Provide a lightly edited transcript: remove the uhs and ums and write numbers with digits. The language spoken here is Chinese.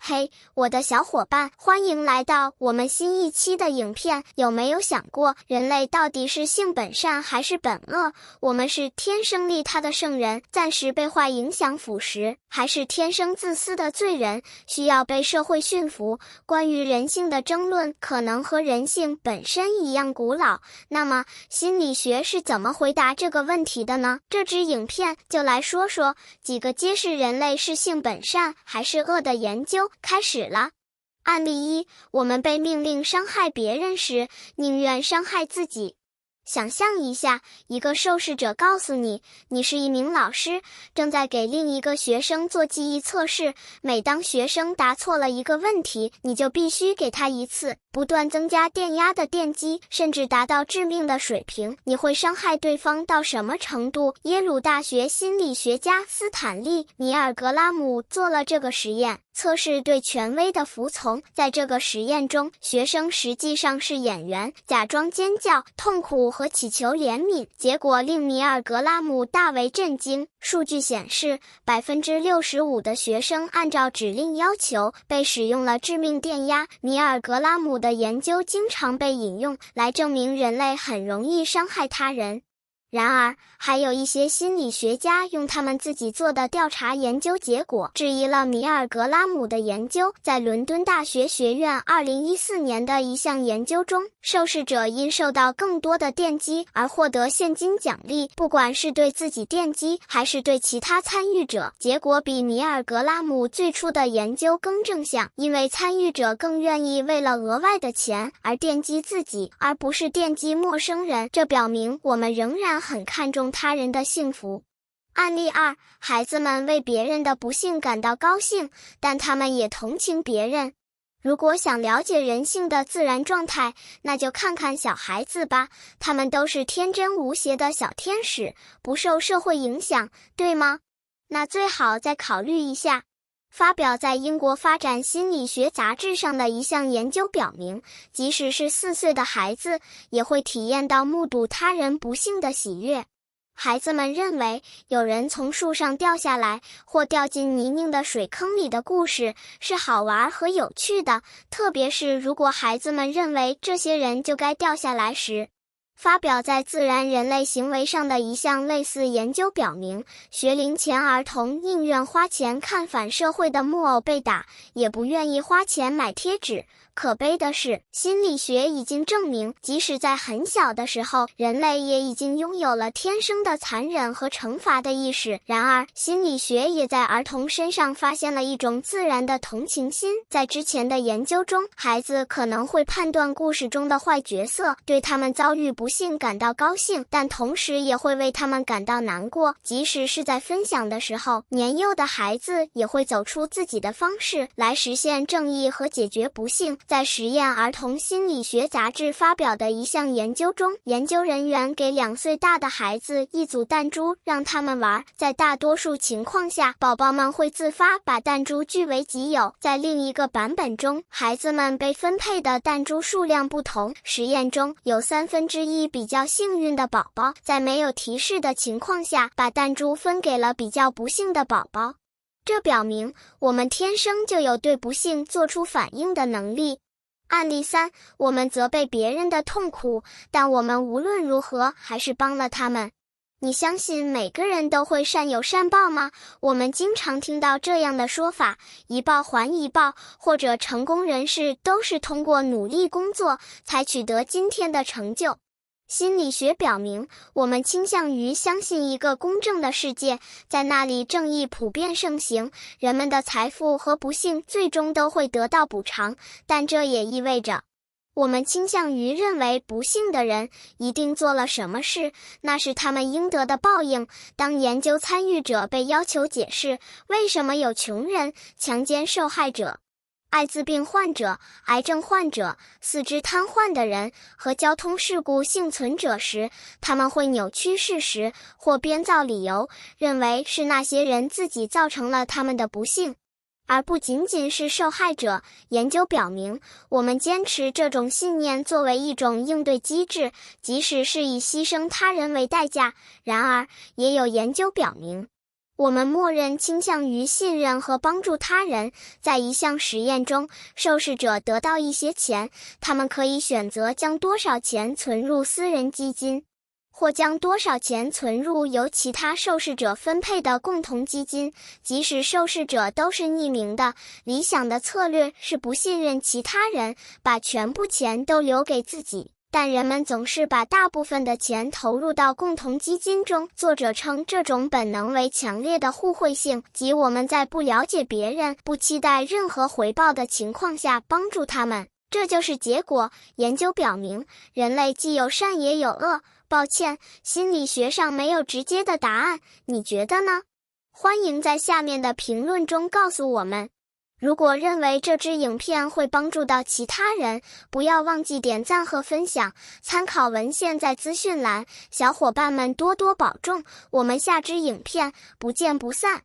嘿，我的小伙伴，欢迎来到我们新一期的影片。有没有想过，人类到底是性本善还是本恶？我们是天生利他的圣人，暂时被坏影响腐蚀，还是天生自私的罪人，需要被社会驯服？关于人性的争论，可能和人性本身一样古老。那么，心理学是怎么回答这个问题的呢？这支影片就来说说几个揭示人类是性本善还是恶的研究。开始了。案例一，我们被命令伤害别人时，宁愿伤害自己。想象一下，一个受试者告诉你，你是一名老师，正在给另一个学生做记忆测试。每当学生答错了一个问题，你就必须给他一次不断增加电压的电击，甚至达到致命的水平。你会伤害对方到什么程度？耶鲁大学心理学家斯坦利·米尔格拉姆做了这个实验，测试对权威的服从。在这个实验中，学生实际上是演员，假装尖叫、痛苦和祈求怜悯，结果令米尔格拉姆大为震惊。数据显示，65%的学生按照指令要求被使用了致命电压。米尔格拉姆的研究经常被引用来证明人类很容易伤害他人。然而，还有一些心理学家用他们自己做的调查研究结果质疑了米尔格拉姆的研究。在伦敦大学学院2014年的一项研究中，受试者因受到更多的电击而获得现金奖励，不管是对自己电击还是对其他参与者。结果比米尔格拉姆最初的研究更正向，因为参与者更愿意为了额外的钱而电击自己，而不是电击陌生人。这表明我们仍然很看重他人的幸福。案例二，孩子们为别人的不幸感到高兴，但他们也同情别人。如果想了解人性的自然状态，那就看看小孩子吧，他们都是天真无邪的小天使，不受社会影响，对吗？那最好再考虑一下。发表在英国发展心理学杂志上的一项研究表明，即使是4岁的孩子，也会体验到目睹他人不幸的喜悦。孩子们认为，有人从树上掉下来，或掉进泥泞的水坑里的故事是好玩和有趣的，特别是如果孩子们认为这些人就该掉下来时。发表在《自然人类行为》上的一项类似研究表明，学龄前儿童宁愿花钱看反社会的木偶被打，也不愿意花钱买贴纸。可悲的是，心理学已经证明，即使在很小的时候，人类也已经拥有了天生的残忍和惩罚的意识。然而，心理学也在儿童身上发现了一种自然的同情心。在之前的研究中，孩子可能会判断故事中的坏角色，对他们遭遇不幸感到高兴，但同时也会为他们感到难过。即使是在分享的时候，年幼的孩子也会走出自己的方式来实现正义和解决不幸。在实验儿童心理学杂志发表的一项研究中，研究人员给2岁大的孩子一组弹珠让他们玩，在大多数情况下，宝宝们会自发把弹珠据为己有。在另一个版本中，孩子们被分配的弹珠数量不同，实验中有1/3比较幸运的宝宝，在没有提示的情况下，把弹珠分给了比较不幸的宝宝。这表明，我们天生就有对不幸做出反应的能力。案例3，我们责备别人的痛苦，但我们无论如何还是帮了他们。你相信每个人都会善有善报吗？我们经常听到这样的说法，一报还一报，或者成功人士都是通过努力工作才取得今天的成就。心理学表明，我们倾向于相信一个公正的世界，在那里正义普遍盛行，人们的财富和不幸最终都会得到补偿，但这也意味着，我们倾向于认为不幸的人一定做了什么事，那是他们应得的报应。当研究参与者被要求解释为什么有穷人、强奸受害者、艾滋病患者、癌症患者、四肢瘫痪的人和交通事故幸存者时，他们会扭曲事实或编造理由，认为是那些人自己造成了他们的不幸，而不仅仅是受害者。研究表明，我们坚持这种信念作为一种应对机制，即使是以牺牲他人为代价。然而，也有研究表明，我们默认倾向于信任和帮助他人。在一项实验中，受试者得到一些钱，他们可以选择将多少钱存入私人基金，或将多少钱存入由其他受试者分配的共同基金。即使受试者都是匿名的，理想的策略是不信任其他人，把全部钱都留给自己。但人们总是把大部分的钱投入到共同基金中。作者称这种本能为强烈的互惠性，即我们在不了解别人、不期待任何回报的情况下帮助他们。这就是结果。研究表明，人类既有善也有恶。抱歉，心理学上没有直接的答案，你觉得呢？欢迎在下面的评论中告诉我们。如果认为这支影片会帮助到其他人，不要忘记点赞和分享。参考文献在资讯栏，小伙伴们多多保重，我们下支影片不见不散。